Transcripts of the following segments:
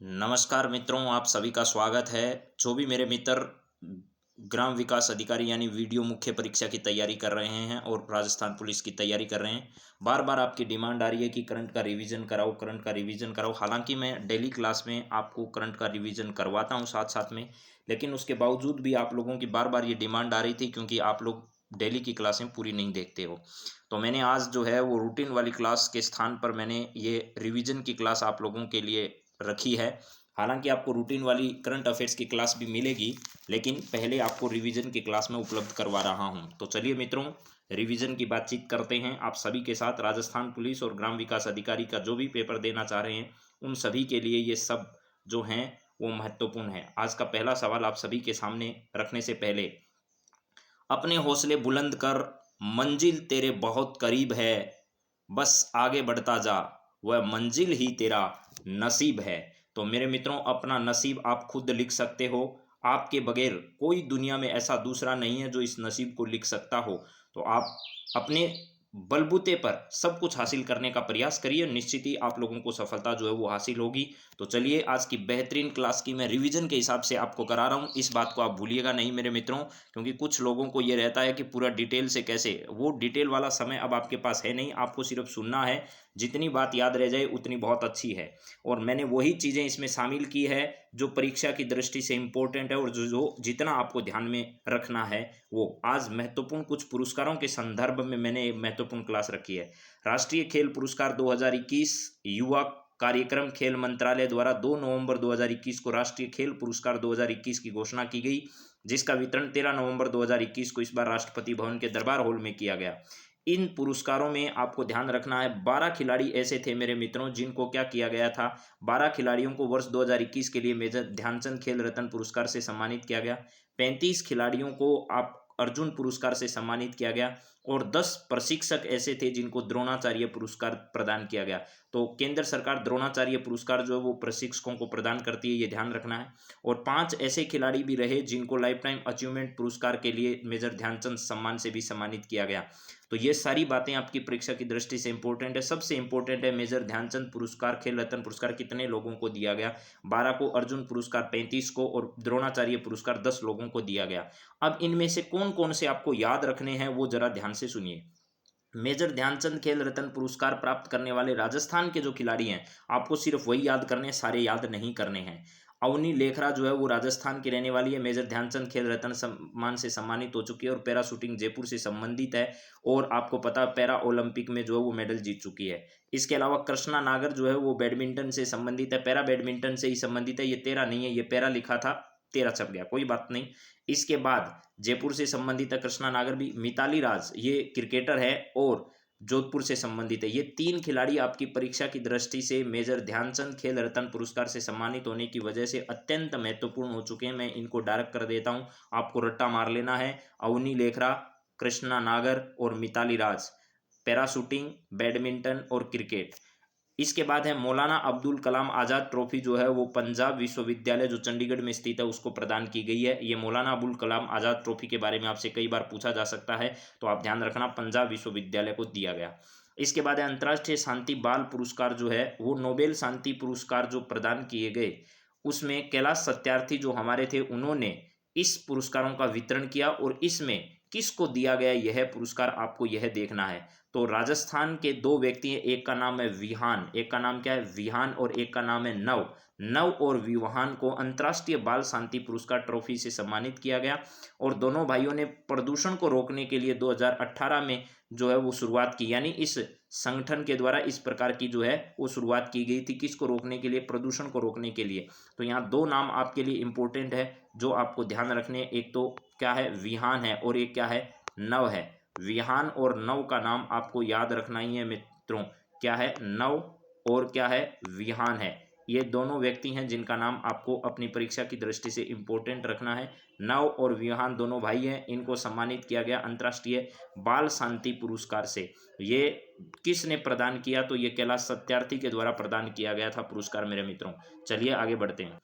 नमस्कार मित्रों, आप सभी का स्वागत है। जो भी मेरे मित्र ग्राम विकास अधिकारी यानी वीडियो मुख्य परीक्षा की तैयारी कर रहे हैं और राजस्थान पुलिस की तैयारी कर रहे हैं, बार बार आपकी डिमांड आ रही है कि करंट का रिवीजन कराओ, करंट का रिवीजन कराओ। हालांकि मैं डेली क्लास में आपको करंट का रिवीजन करवाता हूं साथ साथ में, लेकिन उसके बावजूद भी आप लोगों की बार बार ये डिमांड आ रही थी क्योंकि आप लोग डेली की क्लासें पूरी नहीं देखते हो। तो मैंने आज जो है वो रूटीन वाली क्लास के स्थान पर मैंने ये रिवीजन की क्लास आप लोगों के लिए रखी है। हालांकि आपको रूटीन वाली करंट अफेयर्स की क्लास भी मिलेगी, लेकिन पहले आपको रिवीजन की क्लास में उपलब्ध करवा रहा हूं। तो चलिए मित्रों, रिवीजन की बातचीत करते हैं आप सभी के साथ। राजस्थान पुलिस और ग्राम विकास अधिकारी का जो भी पेपर देना चाह रहे हैं, उन सभी के लिए ये सब जो हैं वो महत्वपूर्ण है। आज का पहला सवाल आप सभी के सामने रखने से पहले, अपने हौसले बुलंद कर, मंजिल तेरे बहुत करीब है, बस आगे बढ़ता जा, वह मंजिल ही तेरा नसीब है। तो मेरे मित्रों, अपना नसीब आप खुद लिख सकते हो। आपके बगैर कोई दुनिया में ऐसा दूसरा नहीं है जो इस नसीब को लिख सकता हो। तो आप अपने बलबूते पर सब कुछ हासिल करने का प्रयास करिए, निश्चित ही आप लोगों को सफलता जो है वो हासिल होगी। तो चलिए, आज की बेहतरीन क्लास की मैं रिवीजन के हिसाब से आपको करा रहा हूँ। इस बात को आप भूलिएगा नहीं मेरे मित्रों, क्योंकि कुछ लोगों को ये रहता है कि पूरा डिटेल से कैसे, वो डिटेल वाला समय अब आपके पास है नहीं। आपको सिर्फ सुनना है, जितनी बात याद रह जाए उतनी बहुत अच्छी है। और मैंने वही चीज़ें इसमें शामिल की है जो परीक्षा की दृष्टि से इम्पोर्टेंट है और जो जितना आपको ध्यान में रखना है वो। आज महत्वपूर्ण कुछ पुरस्कारों के संदर्भ में मैंने एक महत्वपूर्ण क्लास रखी है। राष्ट्रीय खेल पुरस्कार 2021 युवा कार्यक्रम खेल मंत्रालय द्वारा 2 नवंबर 2021 को राष्ट्रीय खेल पुरस्कार 2021 की घोषणा की गई, जिसका वितरण 13 नवंबर 2021 को इस बार राष्ट्रपति भवन के दरबार हॉल में किया गया। इन पुरस्कारों में आपको ध्यान रखना है, 12 खिलाड़ी ऐसे थे मेरे मित्रों जिनको क्या किया गया था। 12 खिलाड़ियों को वर्ष 2021 के लिए मेजर ध्यानचंद खेल रत्न पुरस्कार से सम्मानित किया गया। 35 खिलाड़ियों को आप अर्जुन पुरस्कार से सम्मानित किया गया और 10 प्रशिक्षक ऐसे थे जिनको द्रोणाचार्य पुरस्कार प्रदान किया गया। तो केंद्र सरकार द्रोणाचार्य पुरस्कार जो है वो प्रशिक्षकों को प्रदान करती है, ये ध्यान रखना है। और 5 ऐसे खिलाड़ी भी रहे जिनको लाइफ टाइम अचीवमेंट पुरस्कार के लिए मेजर ध्यानचंद सम्मान से भी सम्मानित किया गया। तो ये सारी बातें आपकी परीक्षा की दृष्टि से इंपॉर्टेंट है। सबसे इंपॉर्टेंट है मेजर ध्यानचंद पुरस्कार, खेल रत्न पुरस्कार कितने लोगों को दिया गया। 12 को, अर्जुन पुरस्कार 35 को और द्रोणाचार्य पुरस्कार 10 लोगों को दिया गया। अब इनमें से कौन कौन से आपको याद रखने हैं वो जरा ध्यान से सुनिए। मेजर ध्यानचंद खेल रत्न पुरस्कार प्राप्त करने वाले राजस्थान के जो खिलाड़ी हैं, आपको सिर्फ वही याद करने हैं, सारे याद नहीं करने हैं। अवनी लेखरा जो है वो राजस्थान की रहने वाली है, मेजर ध्यानचंद खेल रत्न सम्मान से सम्मानित हो चुकी है और पैरा शूटिंग जयपुर से संबंधित है। और आपको पता है पैरा ओलंपिक में जो है वो मेडल जीत चुकी है। इसके अलावा कृष्णा नागर जो है वो बैडमिंटन से संबंधित है, पैरा बैडमिंटन से ही संबंधित है। ये तेरा नहीं है, ये पैरा लिखा था, तेरा छप गया, कोई बात नहीं। इसके बाद जयपुर से संबंधित है कृष्णा नागर भी। मिताली राज ये क्रिकेटर है और जोधपुर से संबंधित है। ये 3 खिलाड़ी आपकी परीक्षा की दृष्टि से मेजर ध्यानचंद खेल रत्न पुरस्कार से सम्मानित होने की वजह से अत्यंत महत्वपूर्ण हो चुके हैं। मैं इनको डायरेक्ट कर देता हूं, आपको रट्टा मार लेना है। अवनी लेखरा, कृष्णा नागर और मिताली राज, पैराशूटिंग, बैडमिंटन और क्रिकेट। इसके बाद है मौलाना अब्दुल कलाम आज़ाद ट्रॉफी जो है वो पंजाब विश्वविद्यालय जो चंडीगढ़ में स्थित है उसको प्रदान की गई है। ये मौलाना अबुल कलाम आज़ाद ट्रॉफी के बारे में आपसे कई बार पूछा जा सकता है, तो आप ध्यान रखना, पंजाब विश्वविद्यालय को दिया गया। इसके बाद है अंतर्राष्ट्रीय शांति बाल पुरस्कार जो है वो नोबेल शांति पुरस्कार जो प्रदान किए गए, उसमें कैलाश सत्यार्थी जो हमारे थे उन्होंने इस पुरस्कारों का वितरण किया। और इसमें किसको दिया गया यह पुरस्कार आपको यह देखना है। तो राजस्थान के 2 व्यक्ति हैं, एक का नाम है विहान, एक का नाम क्या है विहान, और एक का नाम है नव। नव और विहान को अंतर्राष्ट्रीय बाल शांति पुरस्कार ट्रॉफी से सम्मानित किया गया। और दोनों भाइयों ने प्रदूषण को रोकने के लिए 2018 में जो है वो शुरुआत की, यानी इस संगठन के द्वारा इस प्रकार की जो है वो शुरुआत की गई थी, किसको रोकने के लिए, प्रदूषण को रोकने के लिए। तो यहाँ 2 नाम आपके लिए इंपॉर्टेंट है जो आपको ध्यान रखने, एक तो क्या है विहान है और एक क्या है नव है। विहान और नव का नाम आपको याद रखना ही है मित्रों, क्या है नव और क्या है विहान है। ये दोनों व्यक्ति हैं जिनका नाम आपको अपनी परीक्षा की दृष्टि से इंपॉर्टेंट रखना है। नव और विहान दोनों भाई हैं, इनको सम्मानित किया गया अंतर्राष्ट्रीय बाल शांति पुरस्कार से। ये किसने प्रदान किया, तो ये कैलाश सत्यार्थी के द्वारा प्रदान किया गया था पुरस्कार मेरे मित्रों। चलिए आगे बढ़ते हैं।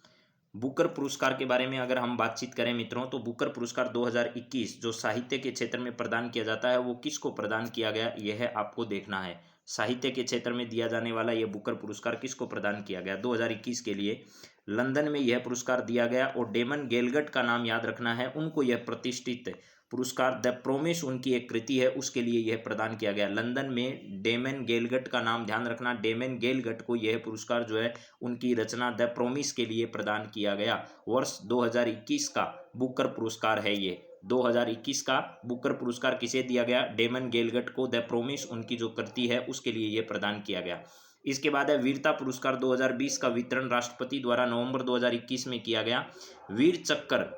बुकर पुरस्कार के बारे में अगर हम बातचीत करें मित्रों, तो बुकर पुरस्कार 2021 जो साहित्य के क्षेत्र में प्रदान किया जाता है वो किसको प्रदान किया गया यह आपको देखना है। साहित्य के क्षेत्र में दिया जाने वाला यह बुकर पुरस्कार किसको प्रदान किया गया? 2021 के लिए लंदन में यह पुरस्कार दिया गया और डेमन गेलगट का नाम याद रखना है, उनको यह प्रतिष्ठित पुरस्कार द प्रोमिस उनकी एक कृति है उसके लिए यह प्रदान किया गया। लंदन में डेमन गेलगट का नाम ध्यान रखना, डेमन गेलगट को यह पुरस्कार जो है उनकी रचना द प्रोमिस के लिए प्रदान किया गया। वर्ष 2021 का बुकर पुरस्कार है ये। 2021 का बुकर पुरस्कार किसे दिया गया? डेमन गेलगट को द प्रोमिस उनकी जो कृति है उसके लिए यह प्रदान किया गया। इसके बाद है वीरता पुरस्कार 2020 का वितरण राष्ट्रपति द्वारा नवंबर 2021 में किया गया। वीर चक्र,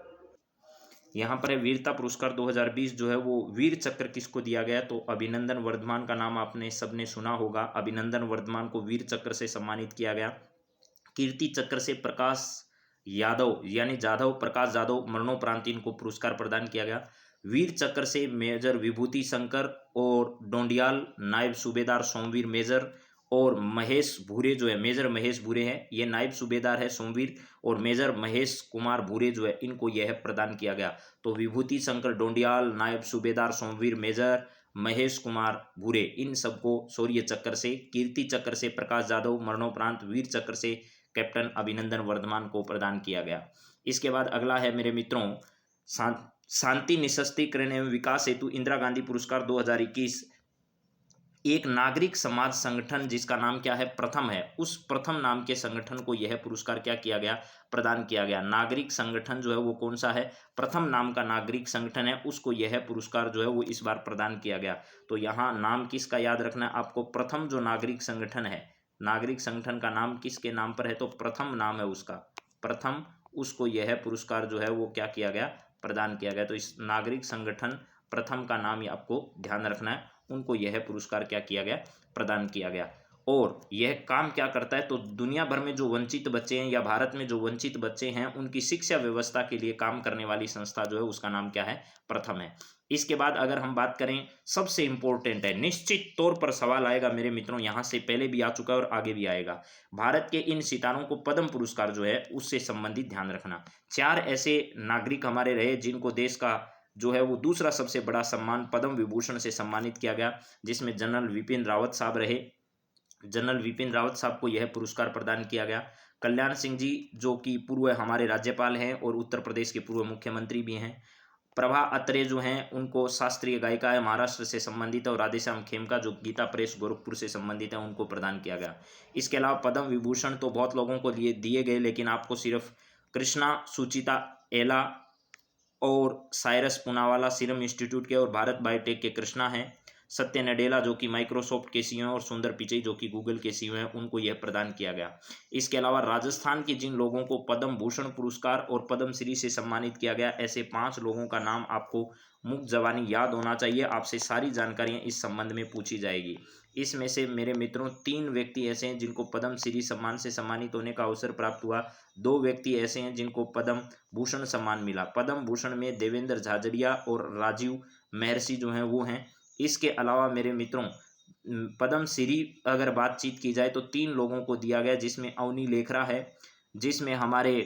यहाँ पर है वीरता पुरस्कार 2020 जो है वो वीर चक्र किसको दिया गया? तो अभिनंदन वर्धमान का नाम आपने सबने सुना होगा। अभिनंदन वर्धमान को वीर चक्र से सम्मानित किया गया। कीर्ति चक्र से प्रकाश यादव यानी जाधव प्रकाश जाधव मरणोपरांत इनको पुरस्कार प्रदान किया गया। वीर चक्र से मेजर विभूति शंकर और डोंडियाल नायब सूबेदार सोमवीर मेजर और महेश भूरे जो है मेजर महेश भूरे हैं, ये नायब सूबेदार है सोमवीर, और मेजर महेश कुमार भूरे जो है इनको यह प्रदान किया गया। तो विभूति शंकर डोंडियाल, नायब सूबेदार सोमवीर मेजर, महेश कुमार भूरे, इन सबको शौर्य चक्र से, कीर्ति चक्र से प्रकाश जाधव मरणोपरांत, वीर चक्र से कैप्टन अभिनंदन वर्धमान को प्रदान किया गया। इसके बाद अगला है मेरे मित्रों शांति निःशस्त्रीकरण एवं विकास हेतु इंदिरा गांधी पुरस्कार 2021। एक नागरिक समाज संगठन जिसका नाम क्या है? प्रथम है, उस प्रथम नाम के संगठन को यह पुरस्कार क्या किया गया? प्रदान किया गया। नागरिक संगठन जो है वो कौन सा है? प्रथम नाम का नागरिक संगठन है, उसको यह पुरस्कार जो है वो इस बार प्रदान किया गया। तो यहाँ नाम किसका याद रखना है आपको? प्रथम जो नागरिक संगठन है, नागरिक संगठन का नाम किसके नाम पर है? तो प्रथम नाम है उसका, प्रथम, उसको यह पुरस्कार जो है वो क्या किया गया? प्रदान किया गया। तो इस नागरिक संगठन प्रथम का नाम आपको ध्यान रखना है, उनको यह पुरस्कार क्या किया गया? प्रदान किया गया। और यह काम क्या करता है? तो दुनिया भर में जो वंचित बच्चे हैं या भारत में जो वंचित बच्चे हैं उनकी शिक्षा व्यवस्था के लिए काम करने वाली संस्था जो है उसका नाम क्या है? प्रथम है। इसके बाद अगर हम बात करें, सबसे इंपॉर्टेंट है, निश्चित तौर पर सवाल आएगा मेरे मित्रों, यहाँ से पहले भी आ चुका है और आगे भी आएगा। भारत के इन सितारों को पद्म पुरस्कार जो है उससे संबंधित ध्यान रखना। 4 ऐसे नागरिक हमारे रहे जिनको देश का जो है वो दूसरा सबसे बड़ा सम्मान पद्म विभूषण से सम्मानित किया गया, जिसमें जनरल विपिन रावत साहब रहे। जनरल विपिन रावत साहब को यह पुरस्कार प्रदान किया गया। कल्याण सिंह जी जो कि पूर्व हमारे राज्यपाल हैं और उत्तर प्रदेश के पूर्व मुख्यमंत्री भी हैं। प्रभा अत्रे जो हैं उनको शास्त्रीय गायिका है, महाराष्ट्र से संबंधित है, और राधेश्याम खेमका जो गीता प्रेस गोरखपुर से संबंधित है उनको प्रदान किया गया। इसके अलावा पद्म विभूषण तो बहुत लोगों को दिए गए, लेकिन आपको सिर्फ कृष्णा सुचिता एला और साइरस पूनावाला सीरम इंस्टीट्यूट के और भारत बायोटेक के कृष्णा हैं। सत्य नडेला जो कि माइक्रोसॉफ्ट के सीईओ हैं और सुंदर पिचई जो कि गूगल के सीईओ हैं, उनको यह प्रदान किया गया। इसके अलावा राजस्थान के जिन लोगों को पद्म भूषण पुरस्कार और पद्म श्री से सम्मानित किया गया, ऐसे 5 लोगों का नाम आपको मुक्त जबानी याद होना चाहिए। आपसे सारी जानकारियां इस संबंध में पूछी जाएगी। इसमें से मेरे मित्रों 3 व्यक्ति ऐसे हैं जिनको पद्म श्री सम्मान से सम्मानित होने का अवसर प्राप्त हुआ। 2 व्यक्ति ऐसे हैं जिनको पद्म भूषण सम्मान मिला। पद्म भूषण में देवेंद्र झाझड़िया और राजीव महर्षि जो हैं वो हैं। इसके अलावा मेरे मित्रों पद्म श्री अगर बातचीत की जाए तो 3 लोगों को दिया गया, जिसमें अवनी लेखरा है, जिसमें हमारे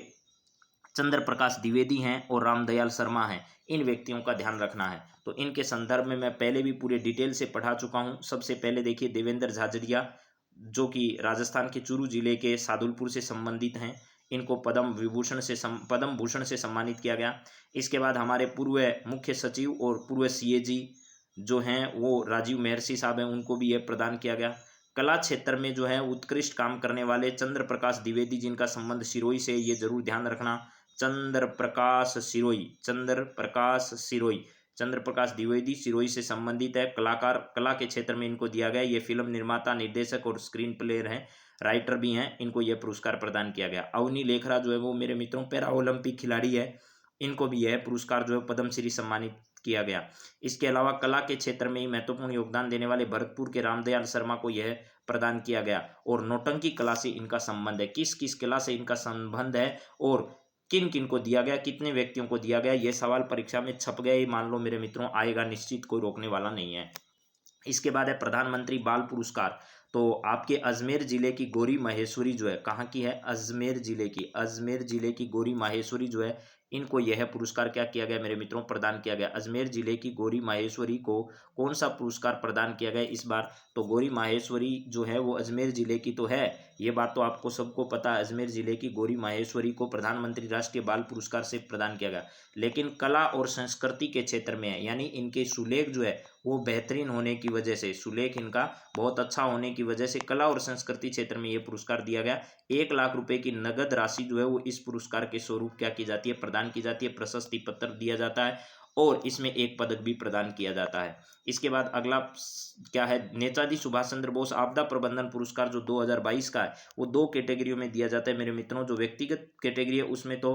चंद्र प्रकाश द्विवेदी हैं और रामदयाल शर्मा हैं। इन व्यक्तियों का ध्यान रखना है। तो इनके संदर्भ में मैं पहले भी पूरे डिटेल से पढ़ा चुका हूं। सबसे पहले देखिए देवेंद्र झाझड़िया जो कि राजस्थान के चूरू जिले के सादुलपुर से संबंधित हैं, इनको पद्म भूषण से सम्मानित किया गया। इसके बाद हमारे पूर्व मुख्य सचिव और पूर्व सीएजी जो हैं वो राजीव महर्षि साहब हैं, उनको भी यह प्रदान किया गया। कला क्षेत्र में जो है उत्कृष्ट काम करने वाले चंद्र प्रकाश द्विवेदी जिनका संबंध सिरोही से, ये जरूर ध्यान रखना, चंद्र प्रकाश द्विवेदी सिरोही से संबंधित है। कलाकार, कला के क्षेत्र में इनको दिया गया। ये फिल्म निर्माता, निर्देशक और स्क्रीन प्लेयर हैं, राइटर भी हैं, इनको यह पुरस्कार प्रदान किया गया। अवनी लेखरा जो है वो मेरे मित्रों पैरा ओलंपिक खिलाड़ी है, इनको भी यह पुरस्कार जो है पद्मश्री सम्मानित किया गया। इसके अलावा कला के क्षेत्र में ही महत्वपूर्ण योगदान देने वाले भरतपुर के रामदयाल शर्मा को यह प्रदान किया गया। और नौटंकी कला से इनका संबंध है, किस किस कला से इनका संबंध है और किन किन को दिया गया, कितने व्यक्तियों को दिया गया, ये सवाल परीक्षा में छप गए, मान लो मेरे मित्रों, आएगा निश्चित, कोई रोकने वाला नहीं है। इसके बाद है प्रधानमंत्री बाल पुरस्कार। तो आपके अजमेर जिले की गौरी माहेश्वरी जो है, कहाँ की है? अजमेर जिले की गौरी माहेश्वरी जो है इनको यह पुरस्कार क्या किया गया मेरे मित्रों, प्रदान किया गया। अजमेर जिले की गौरी माहेश्वरी को कौन सा पुरस्कार प्रदान किया गया इस बार, तो गौरी माहेश्वरी जो है वो अजमेर जिले की तो है, ये बात तो आपको सबको पता है। अजमेर जिले की गौरी माहेश्वरी को प्रधानमंत्री राष्ट्रीय बाल पुरस्कार से प्रदान किया गया, लेकिन कला और संस्कृति के क्षेत्र में है, यानी इनके सुलेख जो है वो बेहतरीन होने की वजह से, सुलेख इनका बहुत अच्छा होने की वजह से कला और संस्कृति क्षेत्र में ये पुरस्कार दिया गया। 1 लाख रुपए की नगद राशि जो है वो इस पुरस्कार के स्वरूप क्या की जाती है, प्रदान की जाती है। प्रशस्ति पत्र दिया जाता है और इसमें एक पदक भी प्रदान किया जाता है। इसके बाद अगला क्या है, नेताजी सुभाष चंद्र बोस आपदा प्रबंधन पुरस्कार जो 2022 का है वो 2 कैटेगरियों में दिया जाता है मेरे मित्रों। जो व्यक्तिगत कैटेगरी है उसमें तो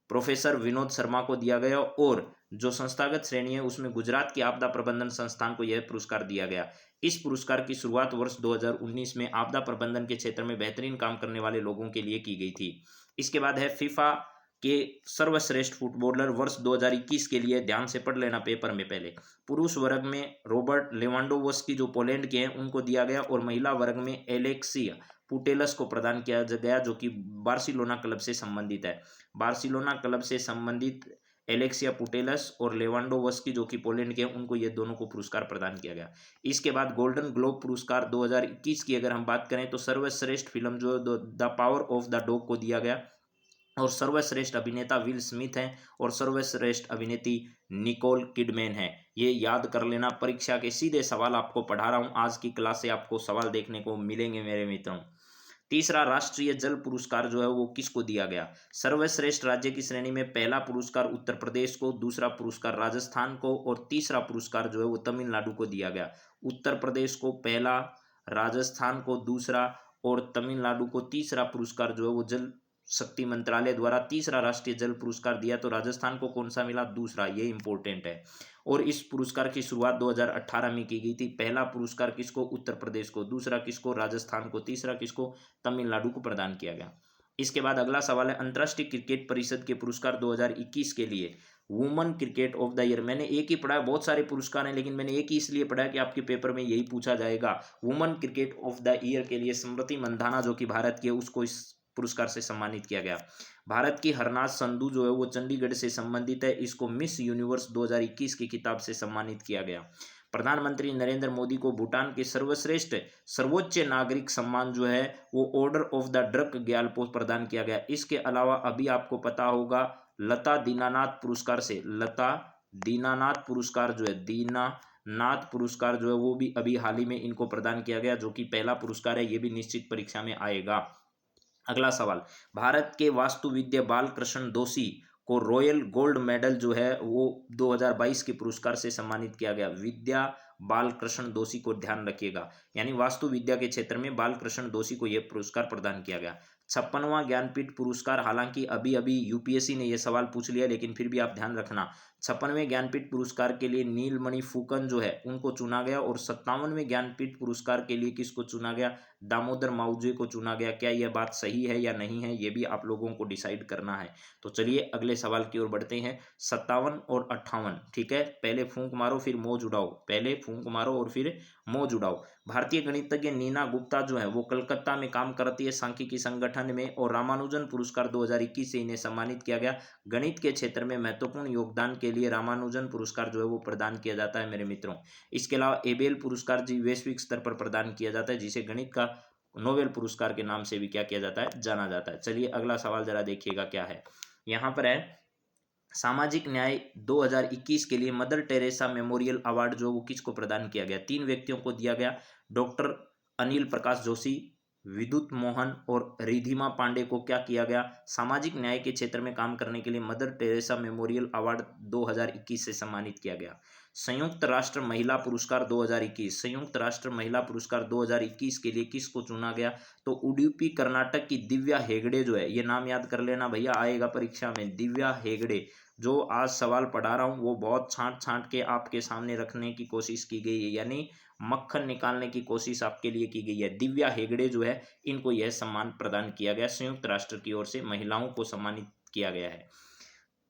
प्रोफेसर विनोद शर्मा को दिया गया, और जो संस्थागत श्रेणी है उसमें गुजरात की आपदा प्रबंधन संस्थान को यह पुरस्कार दिया गया। इस पुरस्कार की शुरुआत वर्ष 2019 में आपदा प्रबंधन के क्षेत्र में बेहतरीन काम करने वाले लोगों के लिए की गई थी। इसके बाद है फीफा के सर्वश्रेष्ठ फुटबॉलर वर्ष 2021 के लिए, ध्यान से पढ़ लेना पेपर में पहले। पुरुष वर्ग में रॉबर्ट लेवांडोव्स्की जो पोलैंड के हैं उनको दिया गया, और महिला वर्ग में एलेक्सिया पुटेलस को प्रदान किया गया जो कि बार्सिलोना क्लब से संबंधित है। बार्सिलोना क्लब से संबंधित एलेक्सिया पुटेलस और लेवांडोव्स्की जो कि पोलैंड के हैं, उनको ये दोनों को पुरस्कार प्रदान किया गया। इसके बाद गोल्डन ग्लोब पुरस्कार 2021 की अगर हम बात करें तो सर्वश्रेष्ठ फिल्म जो the power of the dog को दिया गया, और सर्वश्रेष्ठ अभिनेता विल स्मिथ हैं, और सर्वश्रेष्ठ अभिनेत्री निकोल किडमैन है। ये याद कर लेना, परीक्षा के सीधे सवाल आपको पढ़ा रहा हूँ, आज की क्लास से आपको सवाल देखने को मिलेंगे मेरे मित्रों। तीसरा, राष्ट्रीय जल पुरस्कार जो है वो किसको दिया गया, सर्वश्रेष्ठ राज्य की श्रेणी में पहला पुरस्कार उत्तर प्रदेश को, दूसरा पुरस्कार राजस्थान को, और तीसरा पुरस्कार जो है वो तमिलनाडु को दिया गया। उत्तर प्रदेश को पहला, राजस्थान को दूसरा, और तमिलनाडु को तीसरा पुरस्कार जो है वो जल शक्ति मंत्रालय द्वारा तीसरा राष्ट्रीय जल पुरस्कार दिया। तो राजस्थान को कौन सा मिला, दूसरा, ये इंपॉर्टेंट है। और इस पुरस्कार की शुरुआत 2018 में की गई थी। पहला पुरस्कार किसको, उत्तर प्रदेश को, दूसरा किसको, राजस्थान को, तीसरा किसको, तमिलनाडु को प्रदान किया गया। इसके बाद अगला सवाल है, अंतर्राष्ट्रीय क्रिकेट परिषद के पुरस्कार 2021 के लिए woman cricket of the year. मैंने एक ही पढ़ा है, बहुत सारे पुरस्कार हैं लेकिन मैंने एक ही इसलिए पढ़ा है कि आपके पेपर में यही पूछा जाएगा। Woman cricket of the year के लिए स्मृति मंधाना जो कि भारत की है उसको इस पुरस्कार से सम्मानित किया गया। भारत की हरनाज संधू जो है वो चंडीगढ़ से संबंधित है, इसको मिस यूनिवर्स 2021 की किताब से सम्मानित किया गया। प्रधानमंत्री नरेंद्र मोदी को भूटान के सर्वश्रेष्ठ सर्वोच्च नागरिक सम्मान जो है वो order of the drug Gyalpo प्रदान किया गया। इसके अलावा अभी आपको पता होगा लता दीनानाथ पुरस्कार से, लता दीनानाथ पुरस्कार जो है, दीनानाथ पुरस्कार जो है वो भी अभी हाल ही में इनको प्रदान किया गया, जो कि पहला पुरस्कार है, ये भी निश्चित परीक्षा में आएगा। अगला सवाल, भारत के वास्तुविद्य बालकृष्ण दोषी को रॉयल गोल्ड मेडल जो है वो 2022 के पुरस्कार से सम्मानित किया गया। विद्या बालकृष्ण दोषी को ध्यान रखिएगा, यानी वास्तु विद्या के क्षेत्र में बालकृष्ण दोषी को यह पुरस्कार प्रदान किया गया। 56वां ज्ञानपीठ पुरस्कार, हालांकि अभी अभी यूपीएससी ने यह सवाल पूछ लिया लेकिन फिर भी आप ध्यान रखना, 56वें ज्ञानपीठ पुरस्कार के लिए नीलमणि फुकन जो है उनको चुना गया, और 57वें ज्ञानपीठ पुरस्कार के लिए किसको चुना गया, दामोदर माउजे को चुना गया। क्या यह बात सही है या नहीं है, ये भी आप लोगों को डिसाइड करना है। तो चलिए अगले सवाल की ओर बढ़ते हैं। 57 और 58, ठीक है, पहले फूंक मारो फिर मौज उड़ाओ, पहले फूंक मारो और फिर मौज उड़ाओ। भारतीय गणितज्ञ नीना गुप्ता जो है वो कलकत्ता में काम करती है सांख्यिकी संगठन में, और रामानुजन पुरस्कार 2021 से इन्हें सम्मानित किया गया। गणित के क्षेत्र में महत्वपूर्ण योगदान के लिए रामानुजन पुरस्कार जो है वो प्रदान किया जाता है मेरे मित्रों। इसके अलावा एबेल पुरस्कार जी वैश्विक स्तर पर प्रदान किया जाता है, जिसे गणित का नोबेल पुरस्कार के नाम से भी क्या किया जाता है, जाना जाता है। चलिए अगला सवाल जरा देखिएगा क्या है, यहाँ पर है सामाजिक न्याय 2021 के लिए मदर टेरेसा मेमोरियल अवार्ड जो वो किसको प्रदान किया गया, 3 व्यक्तियों को दिया गया। डॉक्टर अनिल प्रकाश जोशी, विद्युत मोहन और रिधिमा पांडे को क्या किया गया, सामाजिक न्याय के क्षेत्र में काम करने के लिए मदर टेरेसा मेमोरियल अवार्ड 2021 से सम्मानित किया गया। संयुक्त राष्ट्र महिला पुरस्कार 2021, संयुक्त राष्ट्र महिला पुरस्कार 2021 के लिए किसको चुना गया, तो उडुपी कर्नाटक की दिव्या हेगड़े जो है, ये नाम याद कर लेना भैया, आएगा परीक्षा में। दिव्या हेगड़े, जो आज सवाल पढ़ा रहा हूँ वो बहुत छांट छांट के आपके सामने रखने की कोशिश की गई है, यानी मक्खन निकालने की कोशिश आपके लिए की गई है। दिव्या हेगड़े जो है इनको यह सम्मान प्रदान किया गया, संयुक्त राष्ट्र की ओर से महिलाओं को सम्मानित किया गया है।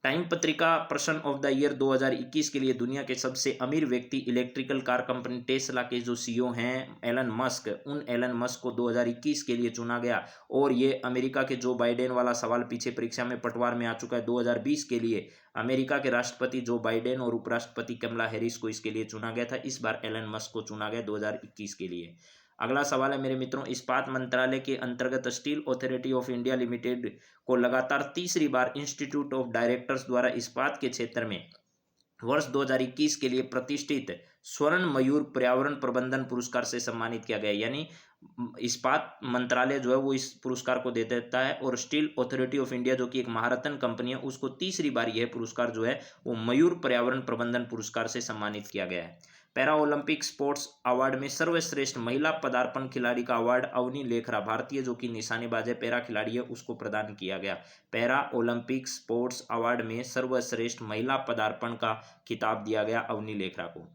टाइम पत्रिका पर्सन ऑफ द ईयर 2021 के लिए दुनिया के सबसे अमीर व्यक्ति इलेक्ट्रिकल कार कंपनी टेस्ला के जो सीईओ हैं एलन मस्क, उन एलन मस्क को 2021 के लिए चुना गया। और ये अमेरिका के जो बाइडेन वाला सवाल पीछे परीक्षा में पटवार में आ चुका है, 2020 के लिए अमेरिका के राष्ट्रपति जो बाइडेन और उपराष्ट्रपति कमला हैरिस को इसके लिए चुना गया था। इस बार एलन मस्क को चुना गया 2021 के लिए। अगला सवाल है मेरे मित्रों, इस्पात मंत्रालय के अंतर्गत steel authority of India limited को लगातार तीसरी बार इंस्टीट्यूट ऑफ डायरेक्टर्स द्वारा इस्पात के क्षेत्र में वर्ष 2021 के लिए प्रतिष्ठित स्वर्ण मयूर पर्यावरण प्रबंधन पुरस्कार से सम्मानित किया गया। यानी इस्पात मंत्रालय जो है वो इस पुरस्कार को दे देता है, और स्टील अथॉरिटी ऑफ इंडिया जो कि एक महारत्न कंपनी है उसको तीसरी बार यह पुरस्कार जो है वो मयूर पर्यावरण प्रबंधन पुरस्कार से सम्मानित किया गया है। पैरा ओलंपिक स्पोर्ट्स अवार्ड में सर्वश्रेष्ठ महिला पदार्पण खिलाड़ी का अवार्ड अवनी लेखरा, भारतीय जो कि निशानेबाज है, पैरा खिलाड़ी है, उसको प्रदान किया गया। पैरा ओलंपिक स्पोर्ट्स अवार्ड में सर्वश्रेष्ठ महिला पदार्पण का खिताब दिया गया अवनी लेखरा को।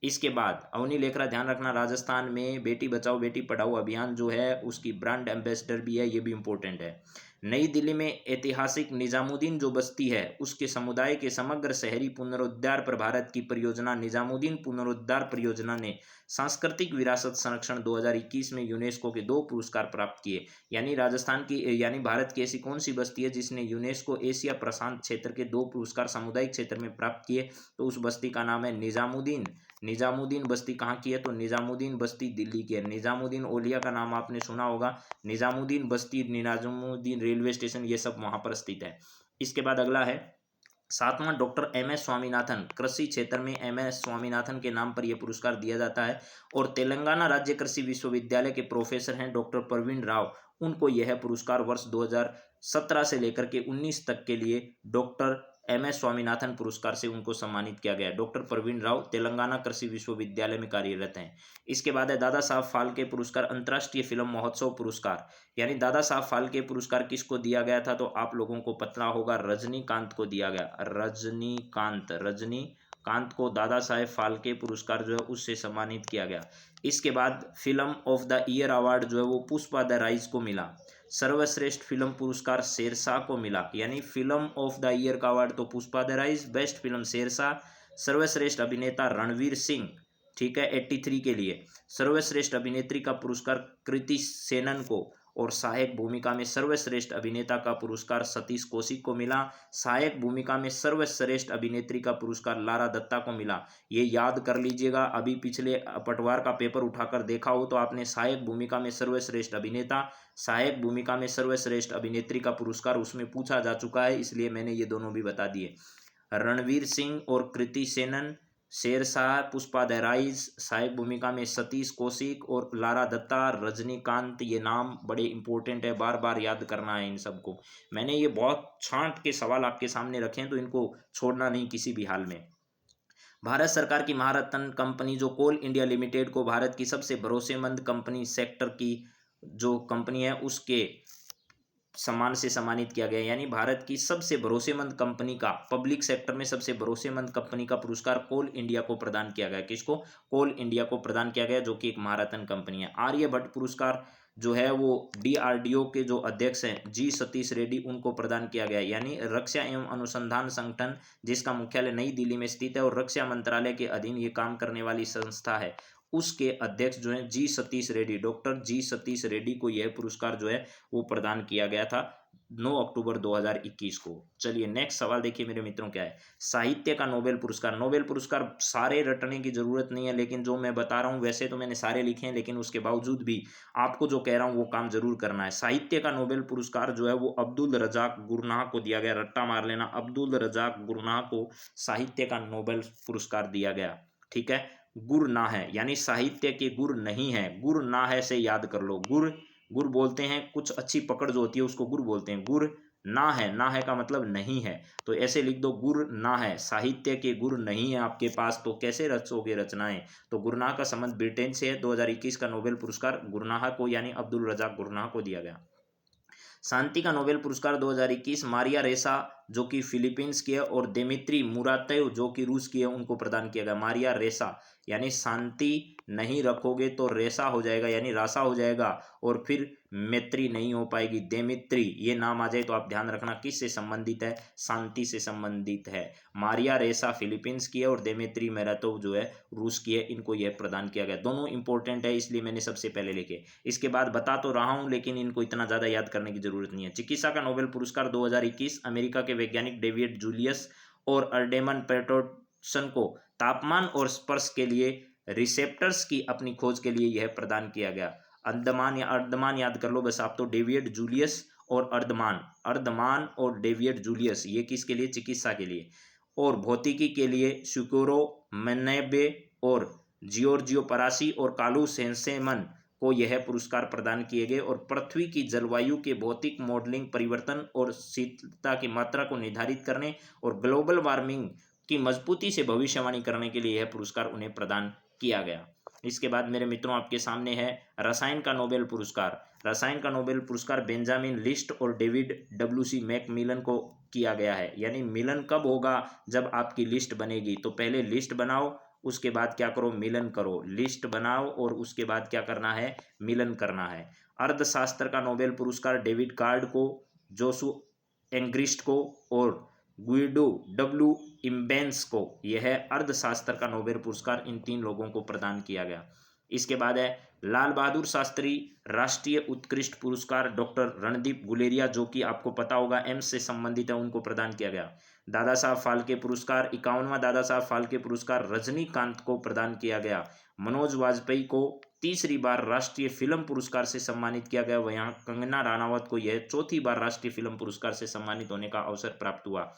इसके बाद अवनी लेखरा, ध्यान रखना, राजस्थान में बेटी बचाओ बेटी पढ़ाओ अभियान जो है उसकी ब्रांड एम्बेसडर भी है, ये भी इम्पोर्टेंट है। नई दिल्ली में ऐतिहासिक निजामुद्दीन जो बस्ती है उसके समुदाय के समग्र शहरी पुनरुद्धार पर भारत की परियोजना निजामुद्दीन पुनरुद्धार परियोजना ने सांस्कृतिक विरासत संरक्षण 2021 में यूनेस्को के 2 पुरस्कार प्राप्त किए। यानी राजस्थान की यानी भारत की ऐसी कौन सी बस्ती है जिसने यूनेस्को एशिया प्रशांत क्षेत्र के 2 पुरस्कार सामुदायिक क्षेत्र में प्राप्त किए? तो उस बस्ती का नाम है निजामुद्दीन। निजामुद्दीन बस्ती कहाँ की है? तो निजामुद्दीन बस्ती दिल्ली की है। निजामुद्दीन ओलिया का नाम आपने सुना होगा। निजामुद्दीन बस्ती, निजामुद्दीन रेलवे स्टेशन, ये सब वहाँ पर स्थित है। इसके बाद अगला है 7वां डॉक्टर एम.एस. स्वामीनाथन, कृषि क्षेत्र में एम.एस. स्वामीनाथन के नाम पर यह पुरस्कार दिया जाता है। और तेलंगाना राज्य कृषि विश्वविद्यालय के प्रोफेसर हैं डॉक्टर प्रवीण राव, उनको यह पुरस्कार वर्ष 2017 से लेकर के 19 तक के लिए डॉक्टर एम.एस. स्वामीनाथन पुरस्कार से उनको सम्मानित किया गया। डॉक्टर प्रवीण राव तेलंगाना कृषि विश्वविद्यालय में कार्यरत हैं। इसके बाद है दादा साहब फाल्के पुरस्कार, अंतर्राष्ट्रीय फिल्म महोत्सव पुरस्कार। यानी दादा साहब फाल्के पुरस्कार किसको दिया गया था? तो आप लोगों को पता होगा, रजनीकांत को दिया गया। रजनीकांत को दादा साहेब फाल्के पुरस्कार जो है उससे सम्मानित किया गया। इसके बाद film of the year award जो है वो पुष्पा द राइज को मिला। सर्वश्रेष्ठ फिल्म पुरस्कार शेरशाह को मिला। यानी फिल्म ऑफ द ईयर का अवार्ड तो Pushpa the rise, best film Shershaah, सर्वश्रेष्ठ अभिनेता रणवीर सिंह, ठीक है 83 के लिए। सर्वश्रेष्ठ अभिनेत्री का पुरस्कार कृति सेनन को, और सहायक भूमिका में सर्वश्रेष्ठ अभिनेता का पुरस्कार सतीश कौशिक को मिला। सहायक भूमिका में सर्वश्रेष्ठ अभिनेत्री का पुरस्कार लारा दत्ता को मिला। ये याद कर लीजिएगा, अभी पिछले पटवार का पेपर उठाकर देखा हो तो आपने सहायक भूमिका में सर्वश्रेष्ठ अभिनेता, सहायक भूमिका में सर्वश्रेष्ठ अभिनेत्री का पुरस्कार उसमें पूछा जा चुका है, इसलिए मैंने ये दोनों भी बता दिए। रणवीर सिंह और कृति सेनन, शेरशाह, पुष्पा द राइज, सहायक भूमिका में सतीश कौशिक और लारा दत्ता, रजनीकांत, ये नाम बड़े इंपॉर्टेंट है, बार बार याद करना है इन सबको। मैंने ये बहुत छांट के सवाल आपके सामने रखे हैं तो इनको छोड़ना नहीं किसी भी हाल में। भारत सरकार की महारत्न कंपनी जो कोल इंडिया लिमिटेड को भारत की सबसे भरोसेमंद कंपनी सेक्टर की जो कंपनी है उसके सम्मान से सम्मानित किया गया। यानी भारत की सबसे भरोसेमंद कंपनी का, पब्लिक सेक्टर में सबसे भरोसेमंद कंपनी का पुरस्कार कोल इंडिया को प्रदान किया गया। किसको? कोल इंडिया को प्रदान किया गया, जो कि एक महारत्न कंपनी है। आर्यभट्ट पुरस्कार जो है वो DRDO के जो अध्यक्ष हैं जी सतीश रेड्डी, उनको प्रदान किया गया। यानी रक्षा एवं अनुसंधान संगठन जिसका मुख्यालय नई दिल्ली में स्थित है और रक्षा मंत्रालय के अधीन ये काम करने वाली संस्था है, उसके अध्यक्ष जो हैं जी सतीश रेड्डी, डॉक्टर जी सतीश रेड्डी को यह पुरस्कार जो है वो प्रदान किया गया था 9 अक्टूबर 2021 को। चलिए नेक्स्ट सवाल देखिए मेरे मित्रों, क्या है? साहित्य का नोबेल पुरस्कार। नोबेल पुरस्कार सारे रटने की जरूरत नहीं है, लेकिन जो मैं बता रहा हूँ वैसे तो मैंने सारे लिखे हैं, लेकिन उसके बावजूद भी आपको जो कह रहा हूँ वो काम जरूर करना है। साहित्य का नोबेल पुरस्कार जो है वो अब्दुल रजाक गुरनाह को दिया गया। रट्टा मार लेना, अब्दुल रजाक गुरनाह को साहित्य का नोबेल पुरस्कार दिया गया। ठीक है, गुर ना है, यानी साहित्य के गुर नहीं है, गुर ना है से याद कर लो। गुर गुर बोलते हैं, कुछ अच्छी पकड़ जो होती है उसको गुर बोलते हैं। गुर ना है, ना है का मतलब नहीं है, तो ऐसे लिख दो, गुर ना है, साहित्य के गुर नहीं है आपके पास, तो कैसे रचोगे रचनाएं? तो गुरनाह का संबंध ब्रिटेन से है। 2021 का नोबेल पुरस्कार गुरनाह को यानी अब्दुल रजाक गुरनाह को दिया गया। शांति का नोबेल पुरस्कार 2021 मारिया रेसा जो कि फिलीपींस की है और दिमित्री मुरातेव जो कि रूस की है, उनको प्रदान किया गया। मारिया रेसा यानी शांति नहीं रखोगे तो रेसा हो जाएगा यानी रासा हो जाएगा, और फिर मैत्री नहीं हो पाएगी। देमित्री ये नाम आ जाए तो आप ध्यान रखना किससे संबंधित है, शांति से संबंधित है। मारिया रेसा फिलीपींस की है और देमित्री मेरातोव जो है रूस की है। इनको यह प्रदान किया गया। दोनों इंपॉर्टेंट है इसलिए मैंने सबसे पहले लिखे। इसके बाद बता तो रहा हूं लेकिन इनको इतना ज़्यादा याद करने की जरूरत नहीं है। चिकित्सा का नोबेल पुरस्कार 2021 अमेरिका के वैज्ञानिक डेविड जूलियस और अर्डेमन पेटरसन को तापमान और स्पर्श के लिए रिसेप्टर्स की अपनी खोज के लिए यह प्रदान किया गया। अंडमान या अर्धमान याद कर लो बस आप तो। डेविड जूलियस और अर्धमान, अर्धमान और डेविड जूलियस ये किसके लिए, चिकित्सा के लिए। और भौतिकी के लिए सुकोरो मेनेबे और जियोर्जियो परासी और कालू सेंसेमन को यह पुरस्कार प्रदान किए गए। और पृथ्वी की जलवायु के भौतिक मॉडलिंग, परिवर्तन और शीतलता की मात्रा को निर्धारित करने और ग्लोबल वार्मिंग की मजबूती से भविष्यवाणी करने के लिए यह पुरस्कार उन्हें प्रदान किया गया। इसके बाद मेरे मित्रों आपके सामने है रसायन का नोबेल पुरस्कार। रसायन का नोबेल पुरस्कार बेंजामिन लिस्ट और डेविड डब्ल्यूसी मैकमिलन को किया गया है। यानी मिलन कब होगा, जब आपकी लिस्ट बनेगी। तो पहले लिस्ट बनाओ, उसके बाद क्या करो, मिलन करो। लिस्ट बनाओ और उसके बाद क्या करना है, मिलन करना है। अर्थशास्त्र का नोबेल पुरस्कार डेविड कार्ड को, जोसु एंग्रिस्ट को और गुइडो डब्ल्यू इम्बेंस को यह अर्थशास्त्र का नोबेल पुरस्कार इन 3 लोगों को प्रदान किया गया। इसके बाद है लाल बहादुर शास्त्री राष्ट्रीय उत्कृष्ट पुरस्कार डॉक्टर रणदीप गुलेरिया, जो कि आपको पता होगा एम्स से संबंधित है, उनको प्रदान किया गया। दादा साहब फाल्के पुरस्कार 51वां दादा साहब फाल्के पुरस्कार रजनीकांत को प्रदान किया गया। मनोज वाजपेयी को तीसरी बार राष्ट्रीय फिल्म पुरस्कार से सम्मानित किया गया। वहीं कंगना राणावत को यह चौथी बार राष्ट्रीय फिल्म पुरस्कार से सम्मानित होने का अवसर प्राप्त हुआ।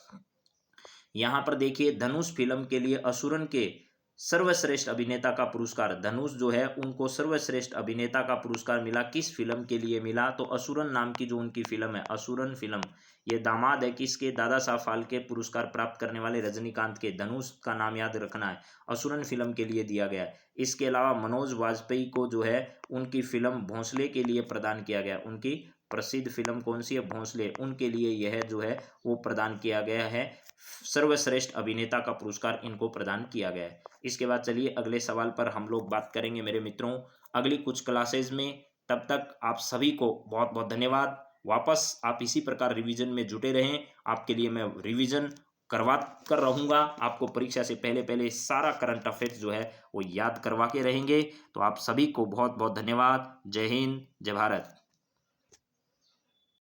यहाँ पर देखिए धनुष फिल्म के लिए असुरन के सर्वश्रेष्ठ अभिनेता का पुरस्कार, धनुष जो है उनको सर्वश्रेष्ठ अभिनेता का पुरस्कार मिला। किस फिल्म के लिए मिला, तो असुरन नाम की जो उनकी फिल्म है, असुरन फिल्म। ये दामाद है किसके, दादा साहब फाल्के पुरस्कार प्राप्त करने वाले रजनीकांत के। धनुष का नाम याद रखना है, असुरन फिल्म के लिए दिया गया है। इसके अलावा मनोज वाजपेयी को जो है उनकी फिल्म भोंसले के लिए प्रदान किया गया। उनकी प्रसिद्ध फिल्म कौन सी है, भोंसले, उनके लिए यह जो है वो प्रदान किया गया है। सर्वश्रेष्ठ अभिनेता का पुरस्कार इनको प्रदान किया गया है। इसके बाद चलिए अगले सवाल पर हम लोग बात करेंगे मेरे मित्रों अगली कुछ क्लासेज में। तब तक आप सभी को बहुत बहुत धन्यवाद। वापस आप इसी प्रकार रिवीजन में जुटे रहें। आपके लिए मैं रिवीजन करवा कर रहूँगा। आपको परीक्षा से पहले पहले सारा करंट अफेयर्स जो है वो याद करवा के रहेंगे। तो आप सभी को बहुत बहुत धन्यवाद। जय हिंद, जय भारत।